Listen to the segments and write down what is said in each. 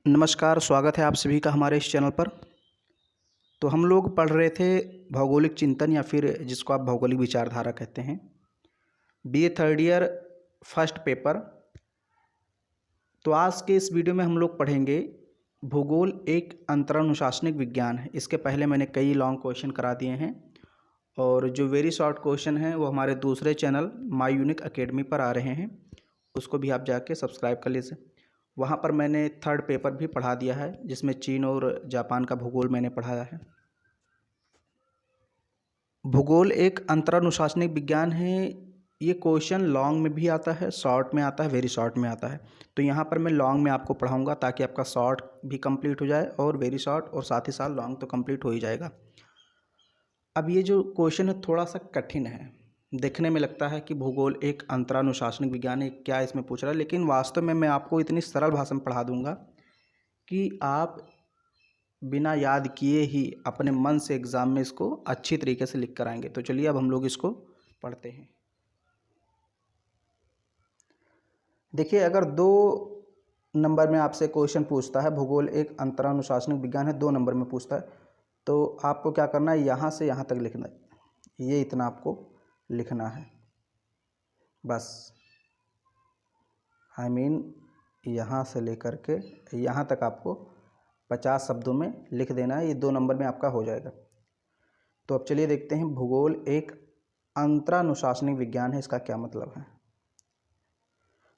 नमस्कार, स्वागत है आप सभी का हमारे इस चैनल पर। तो हम लोग पढ़ रहे थे भौगोलिक चिंतन या फिर जिसको आप भौगोलिक विचारधारा कहते हैं, BA third year first paper. तो आज के इस वीडियो में हम लोग पढ़ेंगे भूगोल एक अंतरानुशासनिक विज्ञान है। इसके पहले मैंने कई लॉन्ग क्वेश्चन करा दिए हैं और जो वेरी शॉर्ट क्वेश्चन हैं वो हमारे दूसरे चैनल माई यूनिक अकेडमी पर आ रहे हैं, उसको भी आप जाके सब्सक्राइब कर लीजिए। वहाँ पर मैंने थर्ड पेपर भी पढ़ा दिया है जिसमें चीन और जापान का भूगोल मैंने पढ़ाया है। भूगोल एक अंतरानुशासनिक विज्ञान है। ये क्वेश्चन लॉन्ग में भी आता है, शॉर्ट में आता है, वेरी शॉर्ट में आता है। तो यहाँ पर मैं लॉन्ग में आपको पढ़ाऊँगा ताकि आपका शॉर्ट भी कंप्लीट हो जाए और वेरी शॉर्ट और साथ ही साथ लॉन्ग तो कंप्लीट हो ही जाएगा। अब ये जो क्वेश्चन है थोड़ा सा कठिन है, देखने में लगता है कि भूगोल एक अंतरानुशासनिक विज्ञान है, क्या इसमें पूछ रहा है, लेकिन वास्तव में मैं आपको इतनी सरल भाषा में पढ़ा दूंगा कि आप बिना याद किए ही अपने मन से एग्ज़ाम में इसको अच्छी तरीके से लिख कर आएंगे। तो चलिए अब हम लोग इसको पढ़ते हैं। देखिए, अगर 2 नंबर में आपसे क्वेश्चन पूछता है भूगोल एक अंतरानुशासनिक विज्ञान है, 2 नंबर में पूछता है, तो आपको क्या करना है, यहाँ से यहाँ तक लिखना है। ये इतना आपको लिखना है बस। यहाँ से लेकर के यहाँ तक आपको 50 शब्दों में लिख देना है। ये 2 नंबर में आपका हो जाएगा। तो अब चलिए देखते हैं भूगोल एक अंतरानुशासनिक विज्ञान है, इसका क्या मतलब है।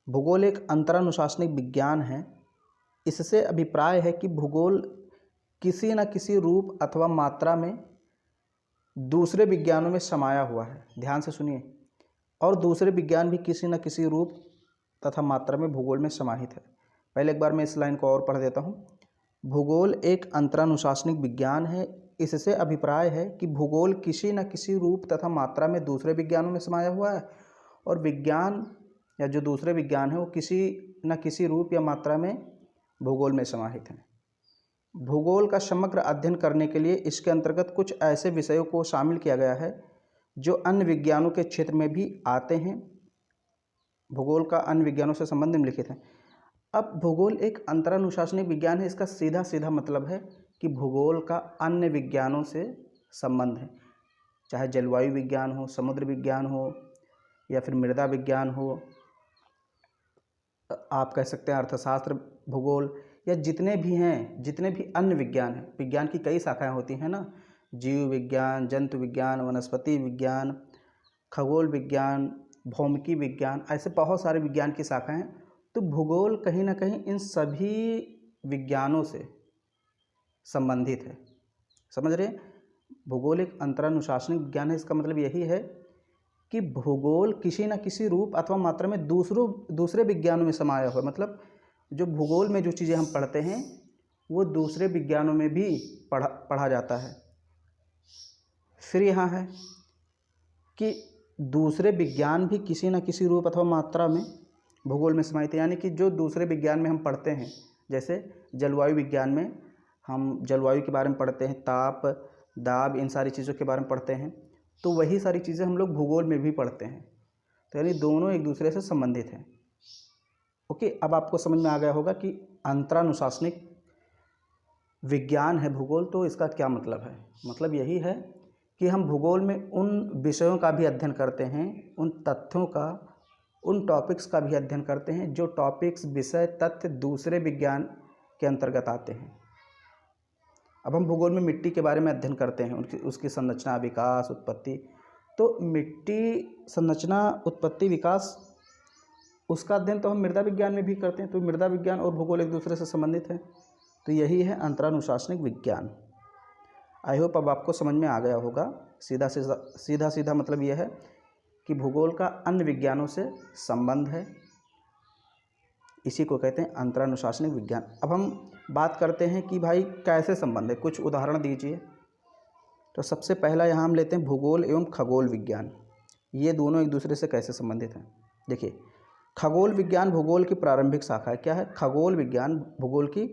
भूगोल एक अंतरानुशासनिक विज्ञान है। इससे अभिप्राय है कि भूगोल किसी न किसी रूप अथवा मात्रा में दूसरे विज्ञानों में समाया हुआ है। ध्यान से सुनिए। और दूसरे विज्ञान भी किसी न किसी रूप तथा मात्रा में भूगोल में समाहित है। पहले एक बार मैं इस लाइन को और पढ़ देता हूँ। भूगोल एक अंतरानुशासनिक विज्ञान है। इससे अभिप्राय है कि भूगोल किसी न किसी रूप तथा मात्रा में दूसरे विज्ञानों में समाया हुआ है और विज्ञान या जो दूसरे विज्ञान है वो किसी न किसी रूप या मात्रा में भूगोल में समाहित हैं। भूगोल का समग्र अध्ययन करने के लिए इसके अंतर्गत कुछ ऐसे विषयों को शामिल किया गया है जो अन्य विज्ञानों के क्षेत्र में भी आते हैं। भूगोल का अन्य विज्ञानों से संबंध निम्नलिखित है। अब भूगोल एक अंतरानुशासनिक विज्ञान है, इसका सीधा सीधा मतलब है कि भूगोल का अन्य विज्ञानों से संबंध है, चाहे जलवायु विज्ञान हो, समुद्र विज्ञान हो या फिर मृदा विज्ञान हो, आप कह सकते हैं अर्थशास्त्र, भूगोल या जितने भी हैं, जितने भी अन्य विज्ञान हैं। विज्ञान की कई शाखाएं होती हैं ना, जीव विज्ञान, जंतु विज्ञान, वनस्पति विज्ञान, खगोल विज्ञान, भौमिकी विज्ञान, ऐसे बहुत सारे विज्ञान की शाखाएं हैं। तो भूगोल कहीं ना कहीं इन सभी विज्ञानों से संबंधित है। समझ रहे हैं? भूगोल एक अंतरानुशासनिक विज्ञान है, इसका मतलब यही है कि भूगोल किसी न किसी रूप अथवा मात्रा में दूसरे विज्ञानों में समाया हुआ। मतलब जो भूगोल में जो चीज़ें हम पढ़ते हैं वो दूसरे विज्ञानों में भी पढ़ा जाता है। फिर यहाँ है कि दूसरे विज्ञान भी किसी न किसी रूप अथवा मात्रा में भूगोल में समाहित है। यानी कि जो दूसरे विज्ञान में हम पढ़ते हैं, जैसे जलवायु विज्ञान में हम जलवायु के बारे में पढ़ते हैं, ताप, दाब, इन सारी चीज़ों के बारे में पढ़ते हैं, तो वही सारी चीज़ें हम लोग भूगोल में भी पढ़ते हैं। तो यानी दोनों एक दूसरे से संबंधित हैं। ओके, अब आपको समझ में आ गया होगा कि अंतरानुशासनिक विज्ञान है भूगोल, तो इसका क्या मतलब है। मतलब यही है कि हम भूगोल में उन विषयों का भी अध्ययन करते हैं, उन तथ्यों का, उन टॉपिक्स का भी अध्ययन करते हैं जो टॉपिक्स, विषय, तथ्य दूसरे विज्ञान के अंतर्गत आते हैं। अब हम भूगोल में मिट्टी के बारे में अध्ययन करते हैं, उसकी संरचना, विकास, उत्पत्ति। तो मिट्टी संरचना, उत्पत्ति, विकास, उसका अध्ययन तो हम मृदा विज्ञान में भी करते हैं। तो मृदा विज्ञान और भूगोल एक दूसरे से संबंधित है। तो यही है अंतरानुशासनिक विज्ञान। आई होप अब आपको समझ में आ गया होगा। सीधा सीधा मतलब यह है कि भूगोल का अन्य विज्ञानों से संबंध है, इसी को कहते हैं अंतरानुशासनिक विज्ञान। अब हम बात करते हैं कि भाई कैसे संबंध है, कुछ उदाहरण दीजिए। तो सबसे पहला यहाँ हम लेते हैं भूगोल एवं खगोल विज्ञान। ये दोनों एक दूसरे से कैसे संबंधित हैं। देखिए, खगोल विज्ञान भूगोल की प्रारंभिक शाखा है। क्या है? खगोल विज्ञान भूगोल की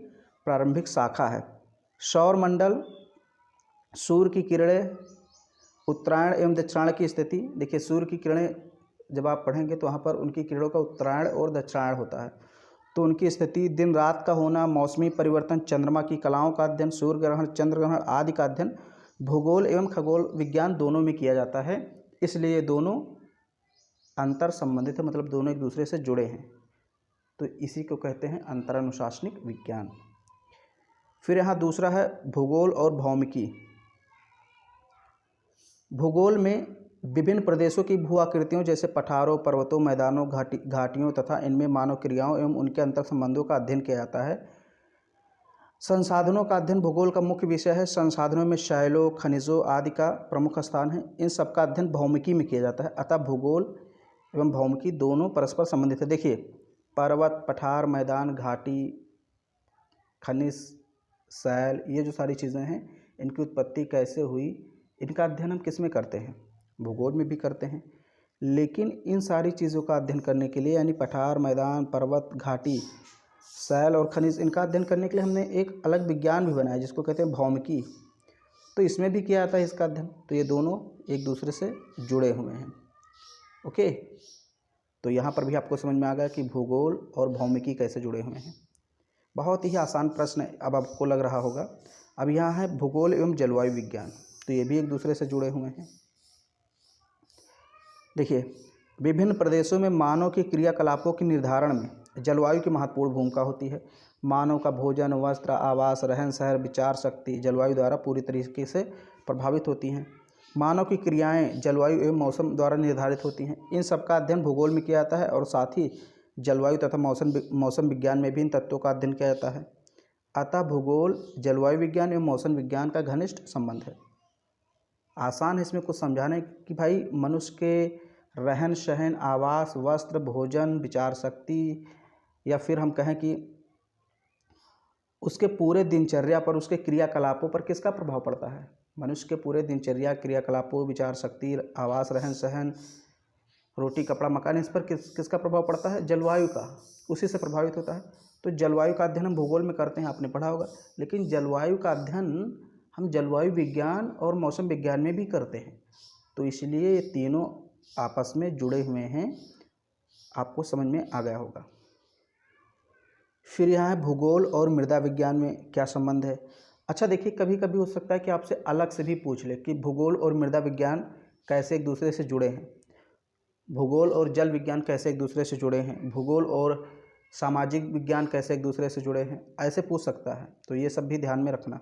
प्रारंभिक शाखा है। सौरमंडल, सूर्य की किरणें, उत्तरायण एवं दक्षिणायन की स्थिति। देखिए, सूर्य की किरणें जब आप पढ़ेंगे तो वहाँ पर उनकी किरणों का उत्तरायण और दक्षिणायन होता है। तो उनकी स्थिति, दिन रात का होना, मौसमी परिवर्तन, चंद्रमा की कलाओं का अध्ययन, सूर्य ग्रहण, चंद्र ग्रहण आदि का अध्ययन भूगोल एवं खगोल विज्ञान दोनों में किया जाता है। इसलिए ये दोनों अंतर संबंधित है, मतलब दोनों एक दूसरे से जुड़े हैं। तो इसी को कहते हैं अंतरानुशासनिक विज्ञान। फिर यहाँ दूसरा है भूगोल और भौमिकी। भूगोल में विभिन्न प्रदेशों की भू आकृतियों जैसे पठारों, पर्वतों, मैदानों, घाटियों तथा इनमें मानव क्रियाओं एवं उनके अंतर संबंधों का अध्ययन किया जाता है। संसाधनों का अध्ययन भूगोल का मुख्य विषय है। संसाधनों में शैलों, खनिजों आदि का प्रमुख स्थान है। इन सब का अध्ययन भौमिकी में किया जाता है। अतः भूगोल एवं भौमिकी दोनों परस्पर संबंधित है। देखिए, पर्वत, पठार, मैदान, घाटी, खनिज, शैल, ये जो सारी चीज़ें हैं, इनकी उत्पत्ति कैसे हुई, इनका अध्ययन हम किस में करते हैं? भूगोल में भी करते हैं। लेकिन इन सारी चीज़ों का अध्ययन करने के लिए, यानी पठार, मैदान, पर्वत, घाटी, शैल और खनिज, इनका अध्ययन करने के लिए हमने एक अलग विज्ञान भी बनाया जिसको कहते हैं भौमिकी। तो इसमें भी किया जाता है इसका अध्ययन। तो ये दोनों एक दूसरे से जुड़े हुए हैं। ओके, तो यहाँ पर भी आपको समझ में आ गया कि भूगोल और भौमिकी कैसे जुड़े हुए हैं। बहुत ही आसान प्रश्न है, अब आपको लग रहा होगा। अब यहाँ है भूगोल एवं जलवायु विज्ञान, तो ये भी एक दूसरे से जुड़े हुए हैं। देखिए, विभिन्न प्रदेशों में मानव के क्रियाकलापों के निर्धारण में जलवायु की महत्वपूर्ण भूमिका होती है। मानव का भोजन, वस्त्र, आवास, रहन सहन, विचार शक्ति जलवायु द्वारा पूरी तरीके से प्रभावित होती हैं। मानव की क्रियाएं जलवायु एवं मौसम द्वारा निर्धारित होती हैं। इन सब का अध्ययन भूगोल में किया जाता है और साथ ही जलवायु तथा मौसम विज्ञान में भी इन तत्वों का अध्ययन किया जाता है। अतः भूगोल जलवायु विज्ञान एवं मौसम विज्ञान का घनिष्ठ संबंध है। आसान है इसमें कुछ समझाने कि भाई मनुष्य के रहन सहन, आवास, वस्त्र, भोजन, विचार शक्ति, या फिर हम कहें कि उसके पूरे दिनचर्या पर, उसके क्रियाकलापों पर किसका प्रभाव पड़ता है? मनुष्य के पूरे दिनचर्या, क्रियाकलापों, विचार शक्ति, आवास, रहन सहन, रोटी, कपड़ा, मकान, इस पर किसका प्रभाव पड़ता है? जलवायु का, उसी से प्रभावित होता है। तो जलवायु का अध्ययन हम भूगोल में करते हैं, आपने पढ़ा होगा। लेकिन जलवायु का अध्ययन हम जलवायु विज्ञान और मौसम विज्ञान में भी करते हैं। तो इसलिए ये तीनों आपस में जुड़े हुए हैं, आपको समझ में आ गया होगा। फिर यहाँ है भूगोल और मृदा विज्ञान में क्या संबंध है। अच्छा देखिए, कभी कभी हो सकता है कि आपसे अलग से भी पूछ ले कि भूगोल और मृदा विज्ञान कैसे एक दूसरे से जुड़े हैं, भूगोल और जल विज्ञान कैसे एक दूसरे से जुड़े हैं, भूगोल और सामाजिक विज्ञान कैसे एक दूसरे से जुड़े हैं, ऐसे पूछ सकता है। तो ये सब भी ध्यान में रखना।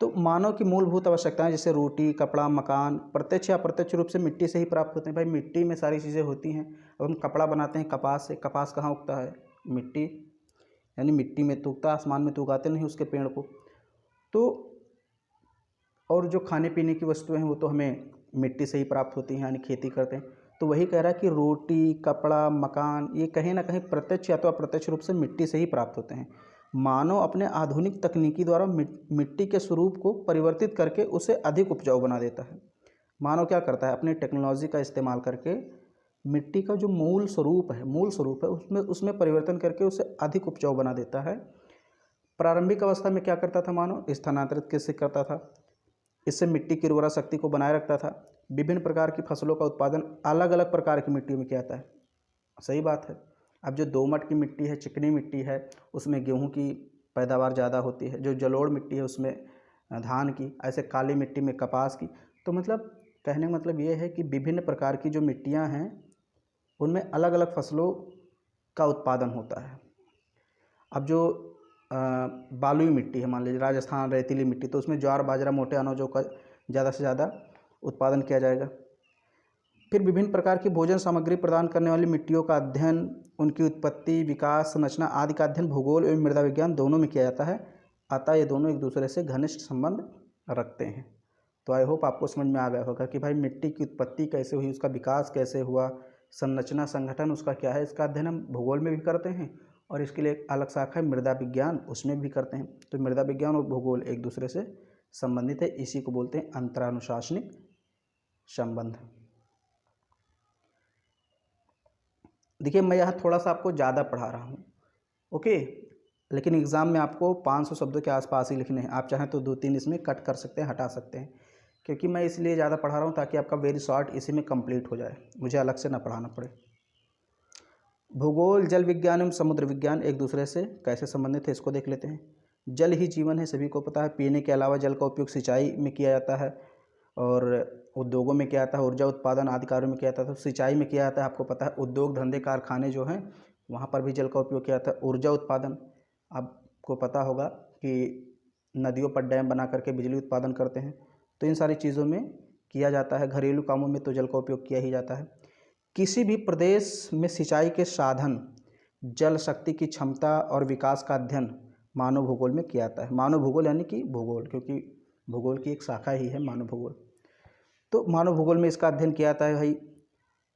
तो मानव की मूलभूत आवश्यकताएं जैसे रोटी, कपड़ा, मकान प्रत्यक्ष या अप्रत्यक्ष रूप से मिट्टी से ही प्राप्त होते हैं। भाई मिट्टी में सारी चीज़ें होती हैं। अब हम कपड़ा बनाते हैं कपास से। कपास कहाँ उगता है? मिट्टी, यानी मिट्टी में तो उगता है, आसमान में तो उगाते नहीं उसके पेड़ को। तो और जो खाने पीने की वस्तुएं हैं वो तो हमें मिट्टी से ही प्राप्त होती हैं, यानी खेती करते हैं। तो वही कह रहा है कि रोटी, कपड़ा, मकान ये कहीं ना कहीं प्रत्यक्ष या तो अप्रत्यक्ष रूप से मिट्टी से ही प्राप्त होते हैं। मानव अपने आधुनिक तकनीकी द्वारा मिट्टी के स्वरूप को परिवर्तित करके उसे अधिक उपजाऊ बना देता है। मानव क्या करता है? अपनी टेक्नोलॉजी का इस्तेमाल करके मिट्टी का जो मूल स्वरूप है उसमें परिवर्तन करके उसे अधिक उपजाऊ बना देता है। प्रारंभिक अवस्था में क्या करता था मानव? स्थानांतरित कैसे करता था? इससे मिट्टी की उर्वरा शक्ति को बनाए रखता था। विभिन्न प्रकार की फसलों का उत्पादन अलग अलग प्रकार की मिट्टी में किया जाता है। सही बात है। अब जो दोमट की मिट्टी है, चिकनी मिट्टी है, उसमें गेहूं की पैदावार ज़्यादा होती है। जो जलोढ़ मिट्टी है उसमें धान की, ऐसे काली मिट्टी में कपास की। तो मतलब कहने का मतलब ये है कि विभिन्न प्रकार की जो मिट्टियाँ हैं उनमें अलग अलग फसलों का उत्पादन होता है। अब जो बालुई मिट्टी है, मान लीजिए राजस्थान रेतीली मिट्टी, तो उसमें ज्वार, बाजरा, मोटे अनाजों का ज़्यादा से ज़्यादा उत्पादन किया जाएगा। फिर विभिन्न प्रकार की भोजन सामग्री प्रदान करने वाली मिट्टियों का अध्ययन, उनकी उत्पत्ति, विकास, संरचना आदि का अध्ययन भूगोल एवं मृदा विज्ञान दोनों में किया जाता है। अतः ये दोनों एक दूसरे से घनिष्ठ संबंध रखते हैं। तो आई होप आपको समझ में आ गया होगा कि भाई मिट्टी की उत्पत्ति कैसे हुई, उसका विकास कैसे हुआ, संरचना, संगठन उसका क्या है, इसका अध्ययन हम भूगोल में भी करते हैं। और इसके लिए एक अलग शाखा है मृदा विज्ञान, उसमें भी करते हैं। तो मृदा विज्ञान और भूगोल एक दूसरे से संबंधित है। इसी को बोलते हैं अंतरानुशासनिक संबंध। देखिए, मैं यहाँ थोड़ा सा आपको ज़्यादा पढ़ा रहा हूँ, ओके, लेकिन एग्ज़ाम में आपको 500 शब्दों के आसपास ही लिखने हैं। आप चाहें तो 2-3 इसमें कट कर सकते हैं, हटा सकते हैं, क्योंकि मैं इसलिए ज़्यादा पढ़ा रहा हूँ ताकि आपका वेरी शॉर्ट इसी में कंप्लीट हो जाए, मुझे अलग से ना पढ़ाना पड़े। भूगोल, जल विज्ञान एवं समुद्र विज्ञान एक दूसरे से कैसे संबंधित है इसको देख लेते हैं। जल ही जीवन है, सभी को पता है। पीने के अलावा जल का उपयोग सिंचाई में किया जाता है और उद्योगों में किया जाता है, ऊर्जा उत्पादन आदि कार्यों में किया जाता है। तो सिंचाई में किया जाता है, आपको पता है। उद्योग धंधे कारखाने जो हैं वहाँ पर भी जल का उपयोग किया जाता है। ऊर्जा उत्पादन, आपको पता होगा कि नदियों पर डैम बना करके बिजली उत्पादन करते हैं। तो इन सारी चीज़ों में किया जाता है। घरेलू कामों में तो जल का उपयोग किया ही जाता है। किसी भी प्रदेश में सिंचाई के साधन, जल शक्ति की क्षमता और विकास का अध्ययन मानव भूगोल में किया जाता है। मानव भूगोल यानी कि भूगोल, क्योंकि भूगोल की एक शाखा ही है मानव भूगोल। तो मानव भूगोल में इसका अध्ययन किया जाता है भाई।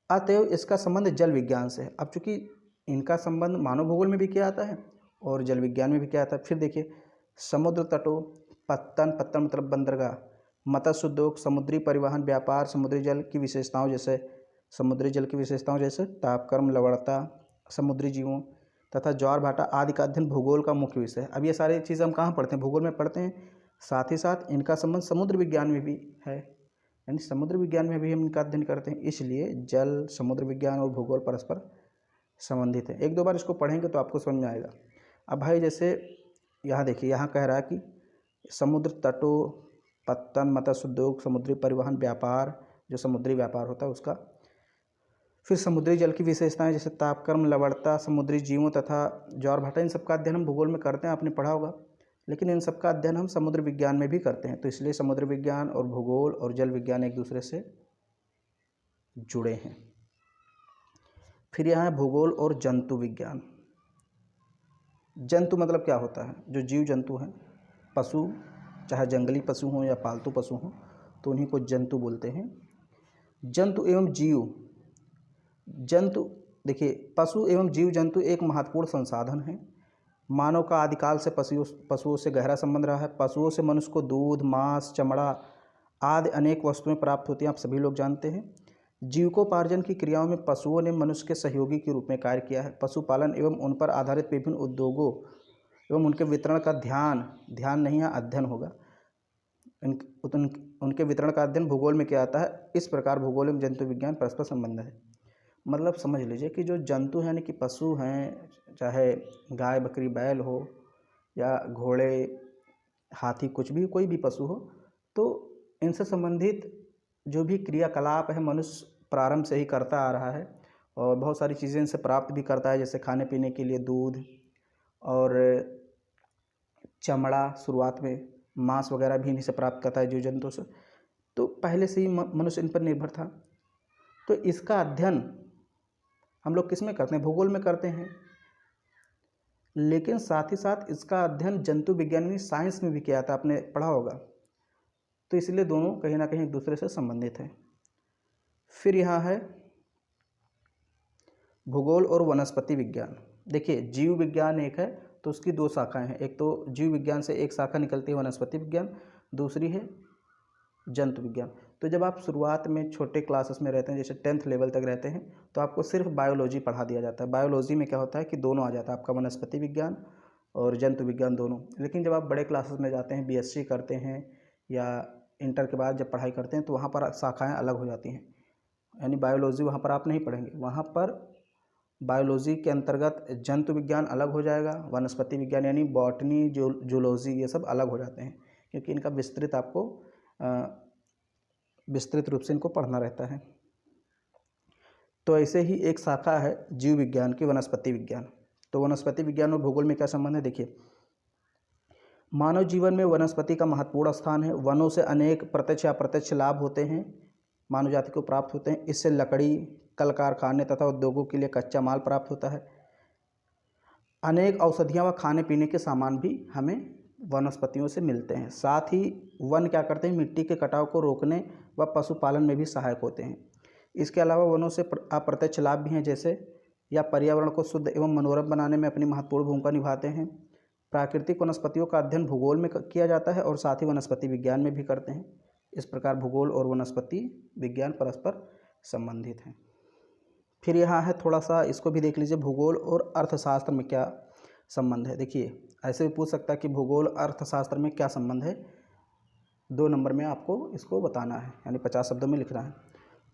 अतएव इसका संबंध जल विज्ञान से है। अब चूँकि इनका संबंध मानव भूगोल में भी किया जाता है और जल विज्ञान में भी किया जाता है। फिर देखिए, समुद्र तटों, पत्तन मतलब बंदरगाह, मत्स्य उद्योग, समुद्री परिवहन, व्यापार, समुद्री जल की विशेषताओं जैसे तापक्रम, लवणता, समुद्री जीवों तथा ज्वार भाटा आदि का अध्ययन भूगोल का मुख्य विषय है। अब ये सारी चीज़ हम कहाँ पढ़ते हैं? भूगोल में पढ़ते हैं। साथ ही साथ इनका संबंध समुद्र विज्ञान में भी है, यानी समुद्र विज्ञान में भी हम इनका अध्ययन करते हैं। इसलिए जल, समुद्र विज्ञान और भूगोल परस्पर संबंधित है। एक दो बार इसको पढ़ेंगे तो आपको समझ में आएगा। अब भाई जैसे यहाँ देखिए, यहाँ कह रहा है कि समुद्र तटों, पत्तन, मत्स्य उद्योग, समुद्री परिवहन, व्यापार, जो समुद्री व्यापार होता है उसका। फिर समुद्री जल की विशेषताएं जैसे तापक्रम, लवणता, समुद्री जीवों तथा ज्वार भाटा, इन सबका अध्ययन हम भूगोल में करते हैं, आपने पढ़ा होगा। लेकिन इन सबका अध्ययन हम समुद्र विज्ञान में भी करते हैं। तो इसलिए समुद्र विज्ञान और भूगोल और जल विज्ञान एक दूसरे से जुड़े हैं। फिर यहाँ है भूगोल और जंतु विज्ञान। जंतु मतलब क्या होता है? जो जीव जंतु हैं, पशु, चाहे जंगली पशु हों या पालतू पशु हों, तो उन्हीं को जंतु बोलते हैं। जंतु एवं जीव, जंतु देखिए, पशु एवं जीव जंतु एक महत्वपूर्ण संसाधन है। मानव का आदिकाल से पशुओं से गहरा संबंध रहा है। पशुओं से मनुष्य को दूध, मांस, चमड़ा आदि अनेक वस्तुएं प्राप्त होती हैं, आप सभी लोग जानते हैं। जीविकोपार्जन की क्रियाओं में पशुओं ने मनुष्य के सहयोगी के रूप में कार्य किया है। पशुपालन एवं उन पर आधारित विभिन्न उद्योगों एवं उनके वितरण का ध्यान नहीं है, अध्ययन होगा। उनके वितरण का अध्ययन भूगोल में किया जाता है। इस प्रकार भूगोल एवं जंतु विज्ञान परस्पर संबंध है। मतलब समझ लीजिए कि जो जंतु हैं, यानी कि पशु हैं, चाहे गाय, बकरी, बैल हो या घोड़े, हाथी, कुछ भी, कोई भी पशु हो, तो इनसे संबंधित जो भी क्रियाकलाप है मनुष्य प्रारंभ से ही करता आ रहा है और बहुत सारी चीज़ें इनसे प्राप्त भी करता है। जैसे खाने पीने के लिए दूध और चमड़ा, शुरुआत में मांस वगैरह भी इन्हीं से प्राप्त करता है जीव जंतु से। तो पहले से ही मनुष्य इन पर निर्भर था। तो इसका अध्ययन हम लोग किस में करते हैं? भूगोल में करते हैं। लेकिन साथ ही साथ इसका अध्ययन जंतु विज्ञान यानी साइंस में भी किया था, आपने पढ़ा होगा। तो इसलिए दोनों कहीं ना कहीं एक दूसरे से संबंधित हैं। फिर यहाँ है भूगोल और वनस्पति विज्ञान। देखिए, जीव विज्ञान एक है तो उसकी दो शाखाएं हैं। एक तो जीव विज्ञान से एक शाखा निकलती है वनस्पति विज्ञान, दूसरी है जंतु विज्ञान। तो जब आप शुरुआत में छोटे क्लासेस में रहते हैं, जैसे 10th लेवल तक रहते हैं, तो आपको सिर्फ बायोलॉजी पढ़ा दिया जाता है। बायोलॉजी में क्या होता है कि दोनों आ जाता है, आपका वनस्पति विज्ञान और जंतु विज्ञान दोनों। लेकिन जब आप बड़े क्लासेस में जाते हैं, BSc करते हैं या इंटर के बाद जब पढ़ाई करते हैं, तो वहाँ पर शाखाएँ अलग हो जाती हैं। यानी बायोलॉजी वहाँ पर आप नहीं पढ़ेंगे। वहाँ पर बायोलॉजी के अंतर्गत जंतु विज्ञान अलग हो जाएगा, वनस्पति विज्ञान यानी बॉटनी, जूलॉजी, ये सब अलग हो जाते हैं, क्योंकि इनका विस्तृत रूप से इनको पढ़ना रहता है। तो ऐसे ही एक शाखा है जीव विज्ञान की, वनस्पति विज्ञान। तो वनस्पति विज्ञान और भूगोल में क्या संबंध है? देखिए, मानव जीवन में वनस्पति का महत्वपूर्ण स्थान है। वनों से अनेक प्रत्यक्ष या अप्रत्यक्ष लाभ होते हैं, मानव जाति को प्राप्त होते हैं। इससे लकड़ी, कल कारखाने तथा उद्योगों के लिए कच्चा माल प्राप्त होता है। अनेक औषधियाँ व खाने पीने के सामान भी हमें वनस्पतियों से मिलते हैं। साथ ही वन क्या करते हैं? मिट्टी के कटाव को रोकने व पशुपालन में भी सहायक होते हैं। इसके अलावा वनों से अप्रत्यक्ष लाभ भी हैं, जैसे या पर्यावरण को शुद्ध एवं मनोरम बनाने में अपनी महत्वपूर्ण भूमिका निभाते हैं। प्राकृतिक वनस्पतियों का अध्ययन भूगोल में किया जाता है और साथ ही वनस्पति विज्ञान में भी करते हैं। इस प्रकार भूगोल और वनस्पति विज्ञान परस्पर संबंधित हैं। फिर यहाँ है थोड़ा सा, इसको भी देख लीजिए, भूगोल और अर्थशास्त्र में क्या संबंध है। देखिए, ऐसे भी पूछ सकता है कि भूगोल अर्थशास्त्र में क्या संबंध है। 2 नंबर में आपको इसको बताना है, यानी 50 शब्दों में लिखना है।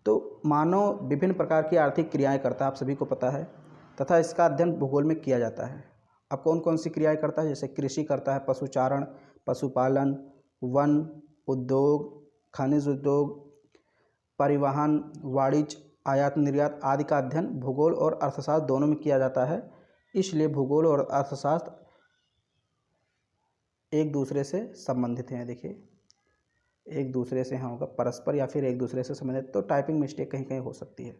तो मानव विभिन्न प्रकार की आर्थिक क्रियाएं करता है, आप सभी को पता है। तथा इसका अध्ययन भूगोल में किया जाता है। अब कौन कौन सी क्रियाएं करता है, जैसे कृषि करता है, पशुचारण, पशुपालन, वन, उद्योग, खनिज उद्योग, परिवहन, वाणिज्य, आयात निर्यात आदि का अध्ययन भूगोल और अर्थशास्त्र दोनों में किया जाता है। इसलिए भूगोल और अर्थशास्त्र एक दूसरे से संबंधित हैं। देखिए, एक दूसरे से होगा परस्पर या फिर एक दूसरे से संबंधित, तो टाइपिंग मिस्टेक कहीं कहीं हो सकती है।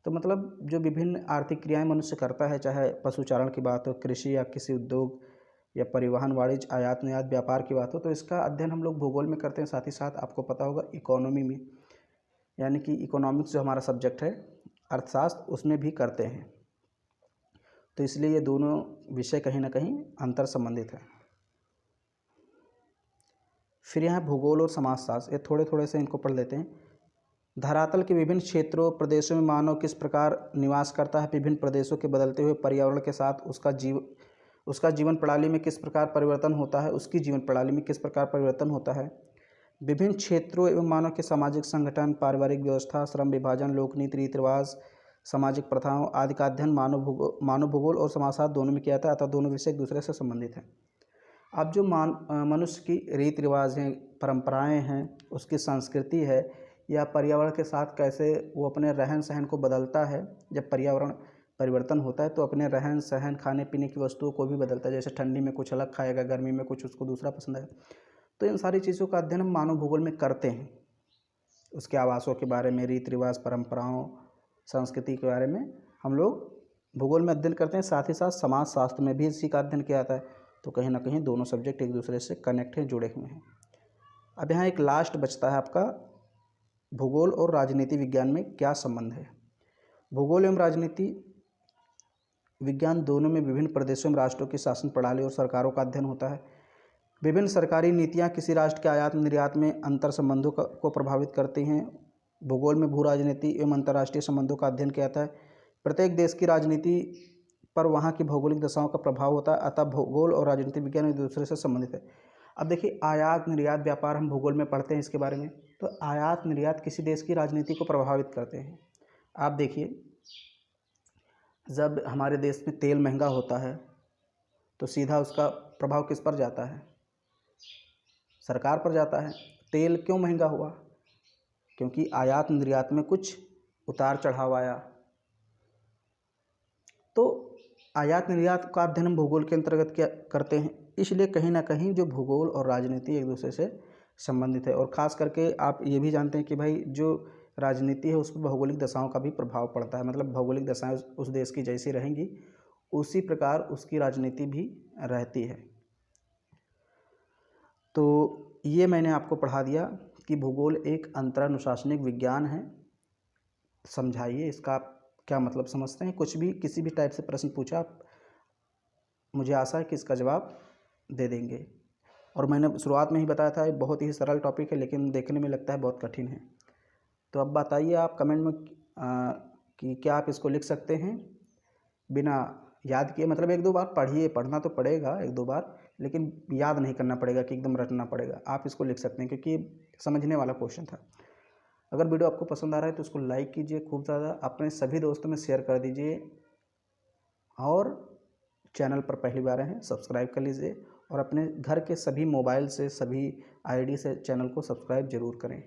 तो मतलब जो विभिन्न आर्थिक क्रियाएं मनुष्य करता है, चाहे पशुचारण की बात हो, कृषि या किसी उद्योग या परिवहन, वाणिज्य, आयात निर्यात, व्यापार की बात हो, तो इसका अध्ययन हम लोग भूगोल में करते हैं। साथ ही साथ आपको पता होगा इकोनॉमी में, यानी कि इकोनॉमिक्स जो हमारा सब्जेक्ट है अर्थशास्त्र, उसमें भी करते हैं। तो इसलिए ये दोनों विषय कहीं ना कहीं अंतर संबंधित है। फिर यहाँ भूगोल और समाजशास्त्र, ये थोड़े थोड़े से इनको पढ़ लेते हैं। धरातल के विभिन्न क्षेत्रों प्रदेशों में मानव किस प्रकार निवास करता है, विभिन्न प्रदेशों के बदलते हुए पर्यावरण के साथ उसका जीवन प्रणाली में किस प्रकार परिवर्तन होता है, उसकी जीवन प्रणाली में किस प्रकार परिवर्तन होता है। विभिन्न क्षेत्रों एवं मानव के सामाजिक संगठन, पारिवारिक व्यवस्था, श्रम विभाजन, लोकनीति, रीति रिवाज, सामाजिक प्रथाओं आदि का अध्ययन मानव भूगोल और समाजशास्त्र दोनों में किया जाता है, अतः दोनों विषय एक दूसरे से संबंधित हैं। अब जो मनुष्य की रीति रिवाज हैं, परंपराएं हैं, उसकी संस्कृति है, या पर्यावरण के साथ कैसे वो अपने रहन सहन को बदलता है। जब पर्यावरण परिवर्तन होता है तो अपने रहन सहन, खाने पीने की वस्तुओं को भी बदलता है। जैसे ठंडी में कुछ अलग खाएगा, गर्मी में कुछ उसको दूसरा पसंद है। तो इन सारी चीज़ों का अध्ययन हम मानव भूगोल में करते हैं। उसके आवासों के बारे में, रीति रिवाज, परंपराओं, संस्कृति के बारे में हम लोग भूगोल में अध्ययन करते हैं। साथ ही साथ समाजशास्त्र में भी इसी का अध्ययन किया जाता है। तो कहीं ना कहीं दोनों सब्जेक्ट एक दूसरे से कनेक्ट हैं, जुड़े हुए हैं। अब यहाँ एक लास्ट बचता है आपका, भूगोल और राजनीति विज्ञान में क्या संबंध है। भूगोल एवं राजनीति विज्ञान दोनों में विभिन्न प्रदेशों में राष्ट्रों की शासन प्रणाली और सरकारों का अध्ययन होता है। विभिन्न सरकारी नीतियाँ किसी राष्ट्र के आयात निर्यात में अंतर संबंधों को प्रभावित करती हैं। भूगोल में भू राजनीति एवं अंतर्राष्ट्रीय संबंधों का अध्ययन किया जाता है। प्रत्येक देश की राजनीति पर वहाँ की भौगोलिक दशाओं का प्रभाव होता है, अतः भूगोल और राजनीति विज्ञान एक दूसरे से संबंधित है। अब देखिए, आयात निर्यात व्यापार हम भूगोल में पढ़ते हैं इसके बारे में। तो आयात निर्यात किसी देश की राजनीति को प्रभावित करते हैं। आप देखिए, जब हमारे देश में तेल महंगा होता है तो सीधा उसका प्रभाव किस पर जाता है, सरकार पर जाता है। तेल क्यों महंगा हुआ, क्योंकि आयात निर्यात में कुछ उतार चढ़ाव आया। तो आयात निर्यात का अध्ययन हम भूगोल के अंतर्गत क्या करते हैं। इसलिए कहीं ना कहीं जो भूगोल और राजनीति एक दूसरे से संबंधित है। और ख़ास करके आप ये भी जानते हैं कि भाई जो राजनीति है उस पर भौगोलिक दशाओं का भी प्रभाव पड़ता है। मतलब भौगोलिक दशाएं उस देश की जैसी रहेंगी उसी प्रकार उसकी राजनीति भी रहती है। तो ये मैंने आपको पढ़ा दिया कि भूगोल एक अंतरानुशासनिक विज्ञान है। समझाइए इसका आप क्या मतलब समझते हैं। कुछ भी किसी भी टाइप से प्रश्न पूछा, मुझे आशा है कि इसका जवाब दे देंगे। और मैंने शुरुआत में ही बताया था ये बहुत ही सरल टॉपिक है, लेकिन देखने में लगता है बहुत कठिन है। तो अब बताइए आप कमेंट में कि क्या आप इसको लिख सकते हैं बिना याद किए। मतलब एक दो बार पढ़िए, पढ़ना तो पड़ेगा एक दो बार, लेकिन याद नहीं करना पड़ेगा कि एकदम रटना पड़ेगा। आप इसको लिख सकते हैं क्योंकि समझने वाला क्वेश्चन था। अगर वीडियो आपको पसंद आ रहा है तो उसको लाइक कीजिए खूब ज़्यादा, अपने सभी दोस्तों में शेयर कर दीजिए, और चैनल पर पहली बार हैं सब्सक्राइब कर लीजिए, और अपने घर के सभी मोबाइल से, सभी आईडी से चैनल को सब्सक्राइब ज़रूर करें।